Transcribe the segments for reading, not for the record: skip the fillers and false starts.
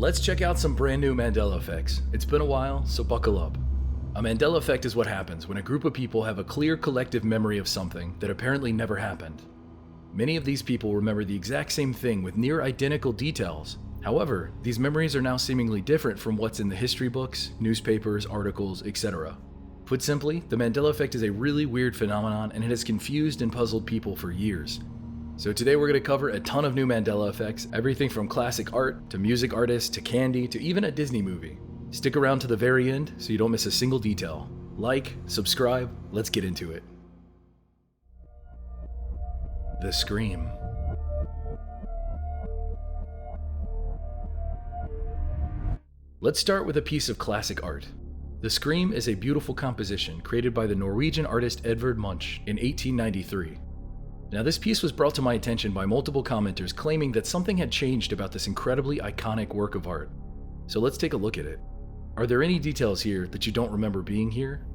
Let's check out some brand new Mandela Effects. It's been a while, so buckle up. A Mandela Effect is what happens when a group of people have a clear collective memory of something that apparently never happened. Many of these people remember the exact same thing with near identical details. However, these memories are now seemingly different from what's in the history books, newspapers, articles, etc. Put simply, the Mandela Effect is a really weird phenomenon and it has confused and puzzled people for years. So today we're going to cover a ton of new Mandela Effects, everything from classic art, to music artists, to candy, to even a Disney movie. Stick around to the very end so you don't miss a single detail. Like, subscribe, let's get into it. The Scream. Let's start with a piece of classic art. The Scream is a beautiful composition created by the Norwegian artist Edvard Munch in 1893. Now, this piece was brought to my attention by multiple commenters claiming that something had changed about this incredibly iconic work of art. So let's take a look at it. Are there any details here that you don't remember being here?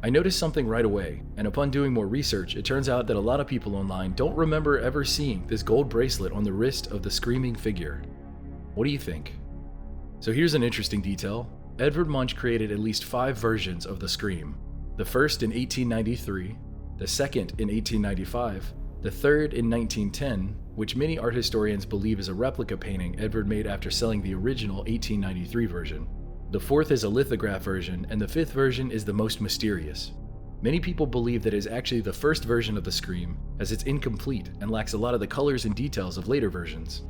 I noticed something right away, and upon doing more research, it turns out that a lot of people online don't remember ever seeing this gold bracelet on the wrist of the screaming figure. What do you think? So here's an interesting detail. Edvard Munch created at least 5 versions of the Scream. The first in 1893, the second in 1895, the third in 1910, which many art historians believe is a replica painting Edvard made after selling the original 1893 version. The fourth is a lithograph version, and the fifth version is the most mysterious. Many people believe that it is actually the first version of the Scream, as it's incomplete and lacks a lot of the colors and details of later versions.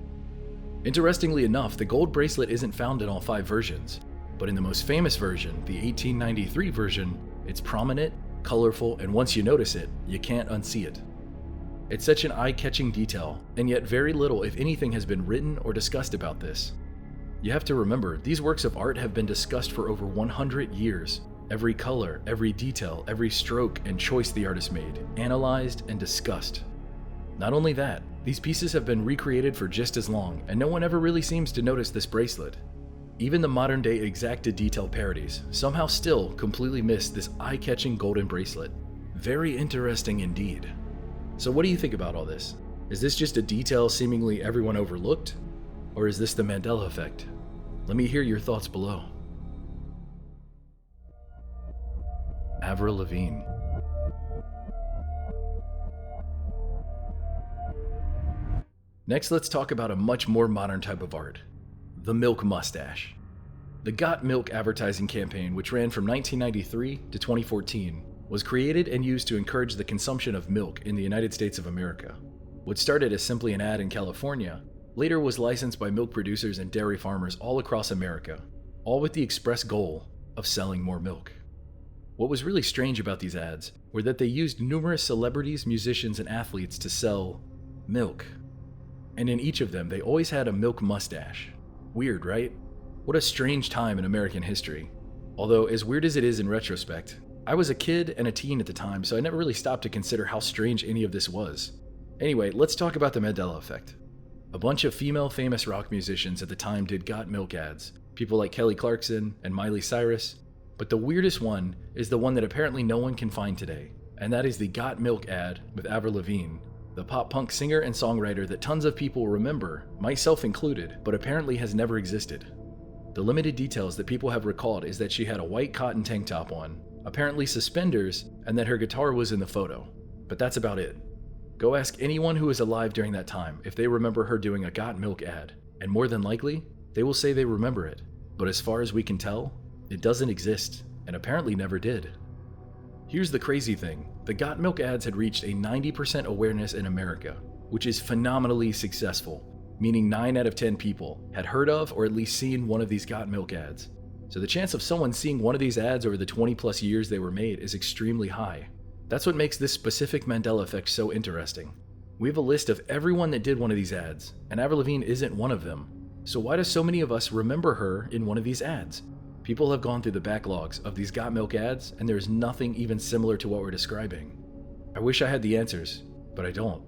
Interestingly enough, the gold bracelet isn't found in all 5 versions, but in the most famous version, the 1893 version, it's prominent, colorful, and once you notice it, you can't unsee it. It's such an eye-catching detail, and yet very little, if anything, has been written or discussed about this. You have to remember, these works of art have been discussed for over 100 years. Every color, every detail, every stroke and choice the artist made, analyzed and discussed. Not only that, these pieces have been recreated for just as long, and no one ever really seems to notice this bracelet. Even the modern-day exacted detail parodies somehow still completely miss this eye-catching golden bracelet. Very interesting indeed. So what do you think about all this? Is this just a detail seemingly everyone overlooked? Or is this the Mandela Effect? Let me hear your thoughts below. Avril Lavigne. Next, let's talk about a much more modern type of art. The milk mustache. The Got Milk advertising campaign, which ran from 1993 to 2014, was created and used to encourage the consumption of milk in the United States of America. What started as simply an ad in California, later was licensed by milk producers and dairy farmers all across America, all with the express goal of selling more milk. What was really strange about these ads were that they used numerous celebrities, musicians, and athletes to sell milk. And in each of them, they always had a milk mustache. Weird, right? What a strange time in American history. Although, as weird as it is in retrospect, I was a kid and a teen at the time, so I never really stopped to consider how strange any of this was. Anyway, let's talk about the Mandela Effect. A bunch of female famous rock musicians at the time did Got Milk ads, people like Kelly Clarkson and Miley Cyrus, but the weirdest one is the one that apparently no one can find today, and that is the Got Milk ad with Avril Lavigne, the pop-punk singer and songwriter that tons of people remember, myself included, but apparently has never existed. The limited details that people have recalled is that she had a white cotton tank top on, apparently suspenders, and that her guitar was in the photo. But that's about it. Go ask anyone who was alive during that time if they remember her doing a Got Milk ad, and more than likely, they will say they remember it. But as far as we can tell, it doesn't exist, and apparently never did. Here's the crazy thing. The Got Milk ads had reached a 90% awareness in America, which is phenomenally successful, meaning 9 out of 10 people had heard of or at least seen one of these Got Milk ads. So the chance of someone seeing one of these ads over the 20 plus years they were made is extremely high. That's what makes this specific Mandela Effect so interesting. We have a list of everyone that did one of these ads, and Avril Lavigne isn't one of them. So why do so many of us remember her in one of these ads? People have gone through the backlogs of these Got Milk ads, and there's nothing even similar to what we're describing. I wish I had the answers, but I don't.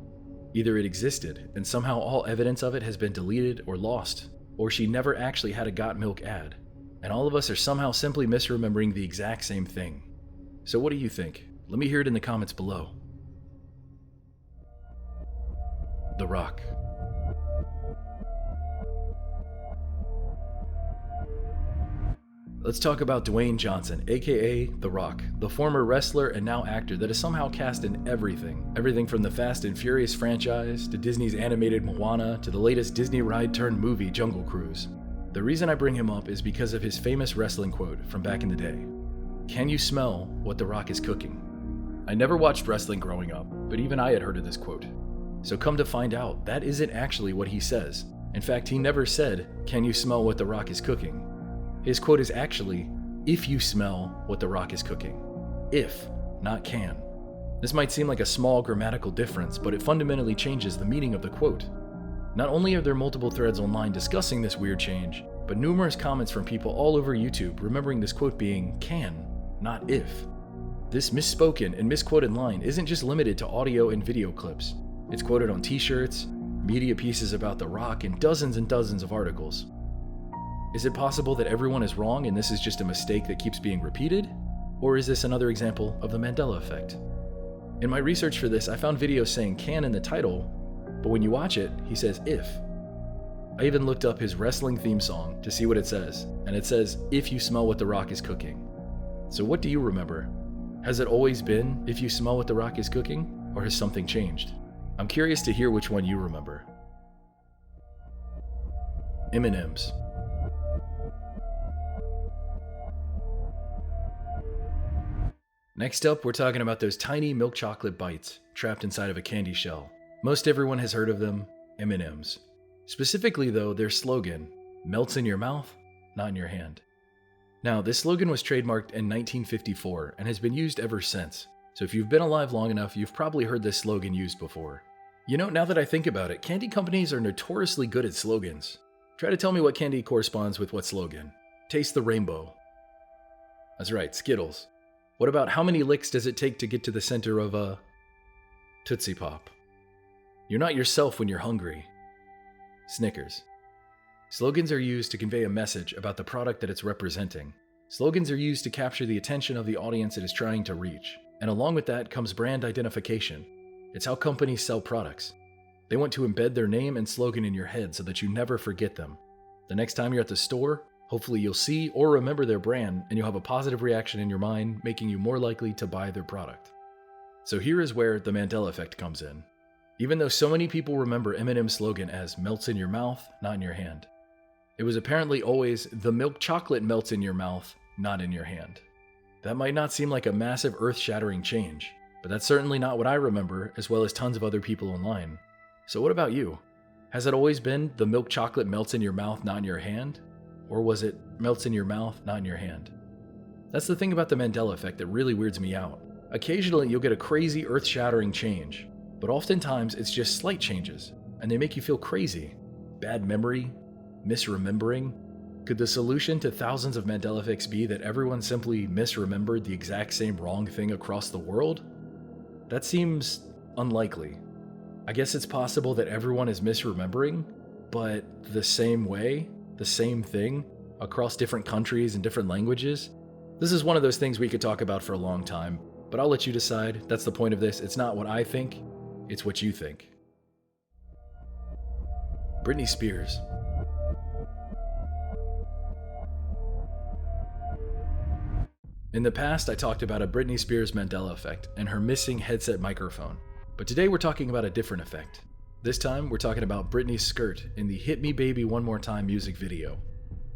Either it existed, and somehow all evidence of it has been deleted or lost, or she never actually had a Got Milk ad, and all of us are somehow simply misremembering the exact same thing. So what do you think? Let me hear it in the comments below. The Rock. Let's talk about Dwayne Johnson, aka The Rock, the former wrestler and now actor that is somehow cast in everything. Everything from the Fast and Furious franchise, to Disney's animated Moana, to the latest Disney ride turned movie Jungle Cruise. The reason I bring him up is because of his famous wrestling quote from back in the day. Can you smell what The Rock is cooking? I never watched wrestling growing up, but even I had heard of this quote. So come to find out, that isn't actually what he says. In fact, he never said, can you smell what The Rock is cooking? His quote is actually, if you smell what The Rock is cooking. If, not can. This might seem like a small grammatical difference, but it fundamentally changes the meaning of the quote. Not only are there multiple threads online discussing this weird change, but numerous comments from people all over YouTube remembering this quote being can, not if. This misspoken and misquoted line isn't just limited to audio and video clips. It's quoted on t-shirts, media pieces about The Rock, and dozens of articles. Is it possible that everyone is wrong and this is just a mistake that keeps being repeated? Or is this another example of the Mandela Effect? In my research for this, I found videos saying can in the title, but when you watch it, he says if. I even looked up his wrestling theme song to see what it says, and it says, if you smell what The Rock is cooking. So what do you remember? Has it always been, if you smell what The Rock is cooking, or has something changed? I'm curious to hear which one you remember. M&Ms. Next up, we're talking about those tiny milk chocolate bites trapped inside of a candy shell. Most everyone has heard of them, M&Ms. Specifically though, their slogan, melts in your mouth, not in your hand. Now, this slogan was trademarked in 1954 and has been used ever since. So if you've been alive long enough, you've probably heard this slogan used before. You know, now that I think about it, candy companies are notoriously good at slogans. Try to tell me what candy corresponds with what slogan. Taste the rainbow. That's right, Skittles. What about how many licks does it take to get to the center of a Tootsie Pop? You're not yourself when you're hungry. Snickers. Slogans are used to convey a message about the product that it's representing. Slogans are used to capture the attention of the audience it is trying to reach. And along with that comes brand identification. It's how companies sell products. They want to embed their name and slogan in your head so that you never forget them. The next time you're at the store, hopefully you'll see or remember their brand and you'll have a positive reaction in your mind, making you more likely to buy their product. So here is where the Mandela Effect comes in. Even though so many people remember M&M's slogan as melts in your mouth, not in your hand, it was apparently always the milk chocolate melts in your mouth, not in your hand. That might not seem like a massive earth-shattering change, but that's certainly not what I remember, as well as tons of other people online. So what about you? Has it always been the milk chocolate melts in your mouth, not in your hand? Or was it melts in your mouth, not in your hand? That's the thing about the Mandela Effect that really weirds me out. Occasionally you'll get a crazy earth-shattering change, but oftentimes it's just slight changes, and they make you feel crazy. Bad memory, misremembering. Could the solution to thousands of Mandela Effects be that everyone simply misremembered the exact same wrong thing across the world? That seems unlikely. I guess it's possible that everyone is misremembering, but the same way, the same thing, across different countries and different languages. This is one of those things we could talk about for a long time, but I'll let you decide. That's the point of this. It's not what I think, it's what you think. Britney Spears. In the past, I talked about a Britney Spears Mandela effect and her missing headset microphone. But today we're talking about a different effect. This time, we're talking about Britney's skirt in the Hit Me Baby One More Time music video.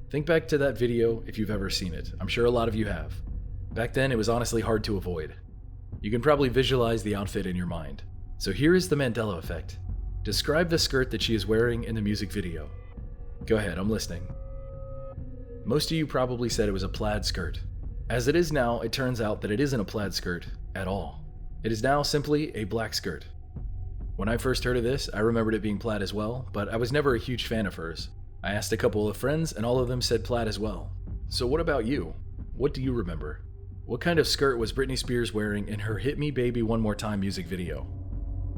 Think back to that video if you've ever seen it. I'm sure a lot of you have. Back then, it was honestly hard to avoid. You can probably visualize the outfit in your mind. So here is the Mandela effect. Describe the skirt that she is wearing in the music video. Go ahead, I'm listening. Most of you probably said it was a plaid skirt. As it is now, it turns out that it isn't a plaid skirt at all. It is now simply a black skirt. When I first heard of this, I remembered it being plaid as well, but I was never a huge fan of hers. I asked a couple of friends, and all of them said plaid as well. So what about you? What do you remember? What kind of skirt was Britney Spears wearing in her Hit Me Baby One More Time music video?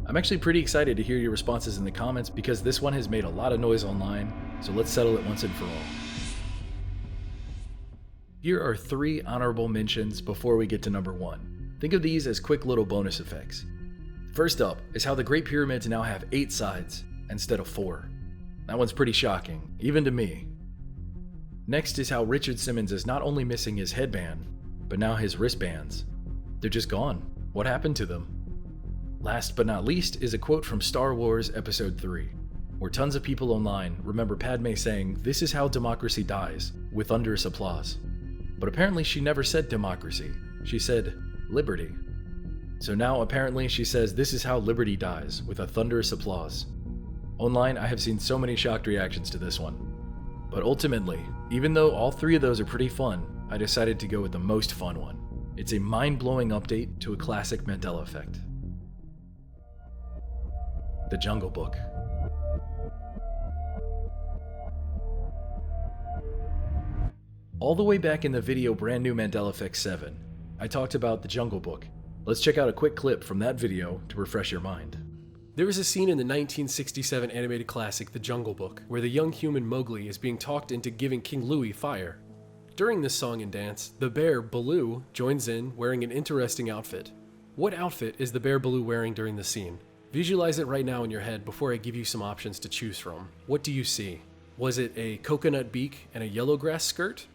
I'm actually pretty excited to hear your responses in the comments because this one has made a lot of noise online, so let's settle it once and for all. Here are 3 honorable mentions before we get to number 1. Think of these as quick little bonus effects. First up is how the Great Pyramids now have 8 sides instead of 4. That one's pretty shocking, even to me. Next is how Richard Simmons is not only missing his headband, but now his wristbands. They're just gone. What happened to them? Last but not least is a quote from Star Wars Episode 3, where tons of people online remember Padme saying, "This is how democracy dies," with thunderous applause. But apparently she never said democracy. She said liberty. So now apparently she says, "This is how liberty dies," with a thunderous applause. Online, I have seen so many shocked reactions to this one. But ultimately, even though all three of those are pretty fun, I decided to go with the most fun one. It's a mind-blowing update to a classic Mandela Effect. The Jungle Book. All the way back in the video Brand New Mandela Effects 7, I talked about The Jungle Book. Let's check out a quick clip from that video to refresh your mind. There is a scene in the 1967 animated classic The Jungle Book where the young human Mowgli is being talked into giving King Louie fire. During this song and dance, the bear Baloo joins in wearing an interesting outfit. What outfit is the bear Baloo wearing during the scene? Visualize it right now in your head before I give you some options to choose from. What do you see? Was it a coconut beak and a yellow grass skirt?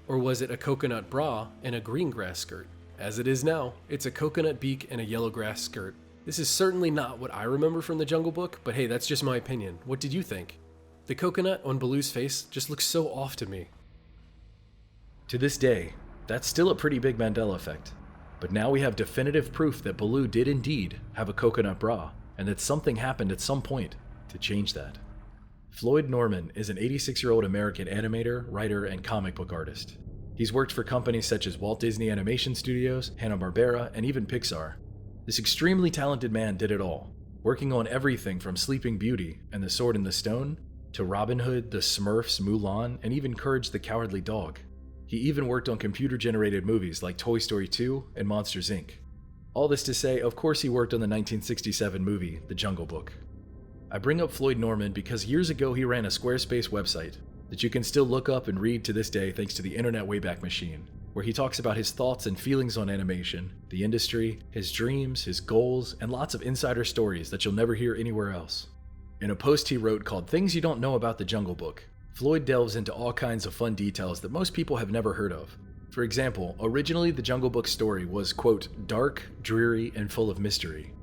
Or was it a coconut bra and a green grass skirt? As it is now, it's a coconut beak and a yellow grass skirt. This is certainly not what I remember from The Jungle Book, but hey, that's just my opinion. What did you think? The coconut on Baloo's face just looks so off to me. To this day, that's still a pretty big Mandela effect. But now we have definitive proof that Baloo did indeed have a coconut bra, and that something happened at some point to change that. Floyd Norman is an 86-year-old American animator, writer, and comic book artist. He's worked for companies such as Walt Disney Animation Studios, Hanna-Barbera, and even Pixar. This extremely talented man did it all, working on everything from Sleeping Beauty and The Sword in the Stone, to Robin Hood, The Smurfs, Mulan, and even Courage the Cowardly Dog. He even worked on computer-generated movies like Toy Story 2 and Monsters, Inc. All this to say, of course he worked on the 1967 movie, The Jungle Book. I bring up Floyd Norman because years ago he ran a Squarespace website that you can still look up and read to this day thanks to the Internet Wayback Machine, where he talks about his thoughts and feelings on animation, the industry, his dreams, his goals, and lots of insider stories that you'll never hear anywhere else. In a post he wrote called Things You Don't Know About the Jungle Book, Floyd delves into all kinds of fun details that most people have never heard of. For example, originally the Jungle Book story was, quote, dark, dreary, and full of mystery.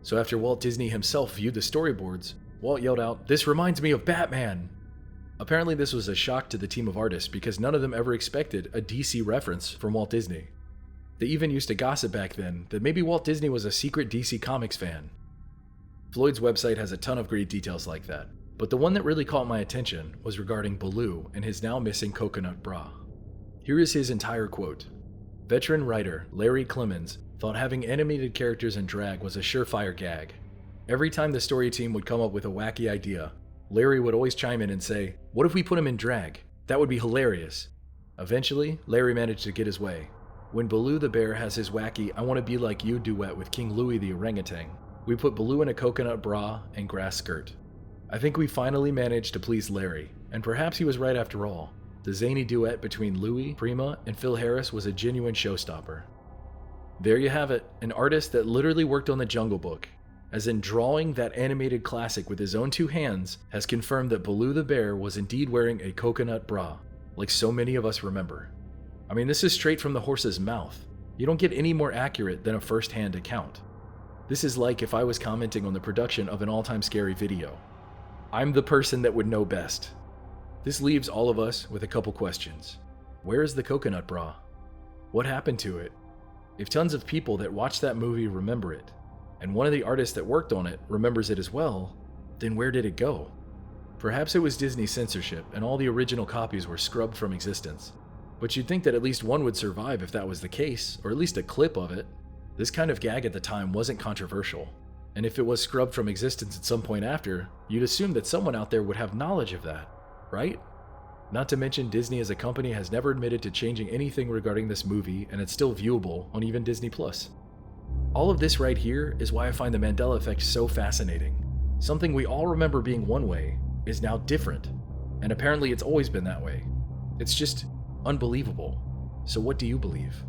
So after Walt Disney himself viewed the storyboards, Walt yelled out, "This reminds me of Batman!" Apparently this was a shock to the team of artists because none of them ever expected a DC reference from Walt Disney. They even used to gossip back then that maybe Walt Disney was a secret DC Comics fan. Floyd's website has a ton of great details like that, but the one that really caught my attention was regarding Baloo and his now missing coconut bra. Here is his entire quote. Veteran writer Larry Clemens thought having animated characters in drag was a surefire gag. Every time the story team would come up with a wacky idea, Larry would always chime in and say, "What if we put him in drag? That would be hilarious." Eventually, Larry managed to get his way. When Baloo the bear has his wacky "I Want to Be Like You" duet with King Louie the orangutan, we put Baloo in a coconut bra and grass skirt. I think we finally managed to please Larry, and perhaps he was right after all. The zany duet between Louie, Prima, and Phil Harris was a genuine showstopper. There you have it, an artist that literally worked on The Jungle Book, as in drawing that animated classic with his own two hands, has confirmed that Baloo the bear was indeed wearing a coconut bra, like so many of us remember. I mean, this is straight from the horse's mouth. You don't get any more accurate than a first-hand account. This is like if I was commenting on the production of an all-time scary video. I'm the person that would know best. This leaves all of us with a couple questions. Where is the coconut bra? What happened to it? If tons of people that watched that movie remember it, and one of the artists that worked on it remembers it as well, then where did it go? Perhaps it was Disney censorship and all the original copies were scrubbed from existence. But you'd think that at least one would survive if that was the case, or at least a clip of it. This kind of gag at the time wasn't controversial, and if it was scrubbed from existence at some point after, you'd assume that someone out there would have knowledge of that, right? Not to mention Disney as a company has never admitted to changing anything regarding this movie, and it's still viewable on even Disney+. All of this right here is why I find the Mandela Effect so fascinating. Something we all remember being one way is now different, and apparently it's always been that way. It's just unbelievable. So what do you believe?